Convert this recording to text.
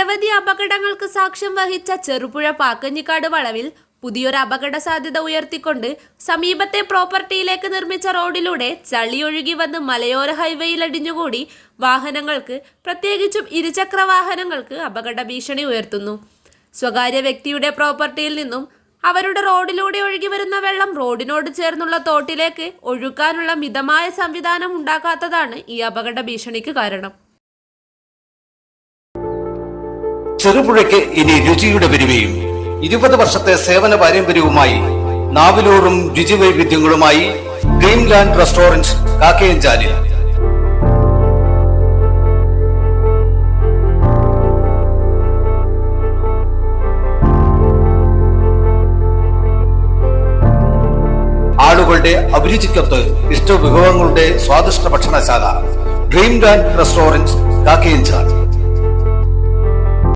നിരവധി അപകടങ്ങൾക്ക് സാക്ഷ്യം വഹിച്ച ചെറുപുഴ പാക്കഞ്ഞിക്കാട് വളവിൽ പുതിയൊരു അപകട സാധ്യത ഉയർത്തിക്കൊണ്ട് സമീപത്തെ പ്രോപ്പർട്ടിയിലേക്ക് നിർമ്മിച്ച റോഡിലൂടെ ചളിയൊഴുകി വന്ന് മലയോര ഹൈവേയിൽ അടിഞ്ഞുകൂടി വാഹനങ്ങൾക്ക്, പ്രത്യേകിച്ചും ഇരുചക്ര വാഹനങ്ങൾക്ക് അപകട ഭീഷണി ഉയർത്തുന്നു. സ്വകാര്യ വ്യക്തിയുടെ പ്രോപ്പർട്ടിയിൽ നിന്നും അവരുടെ റോഡിലൂടെ ഒഴുകി വരുന്ന വെള്ളം റോഡിനോട് ചേർന്നുള്ള തോട്ടിലേക്ക് ഒഴുക്കാനുള്ള മിതമായ സംവിധാനം ഉണ്ടാക്കാത്തതാണ് ഈ അപകട ഭീഷണിക്ക് കാരണം. ചെറുപുഴയ്ക്ക് ഇനി രുചിയുടെ പെരുമയും 20 വർഷത്തെ സേവന പാരമ്പര്യവുമായി നാവിലൂറും രുചി വൈവിധ്യങ്ങളുമായി ഡ്രീം ലാൻഡ് റെസ്റ്റോറന്റ് കാക്കയഞ്ചാലിൽ. ആളുകളുടെ അഭിരുചിക്കൊത്ത് ഇഷ്ട വിഭവങ്ങളുടെ സ്വാദിഷ്ട ഭക്ഷണശാല ഡ്രീം ലാൻഡ് റെസ്റ്റോറന്റ് കാക്കയഞ്ചാൽ.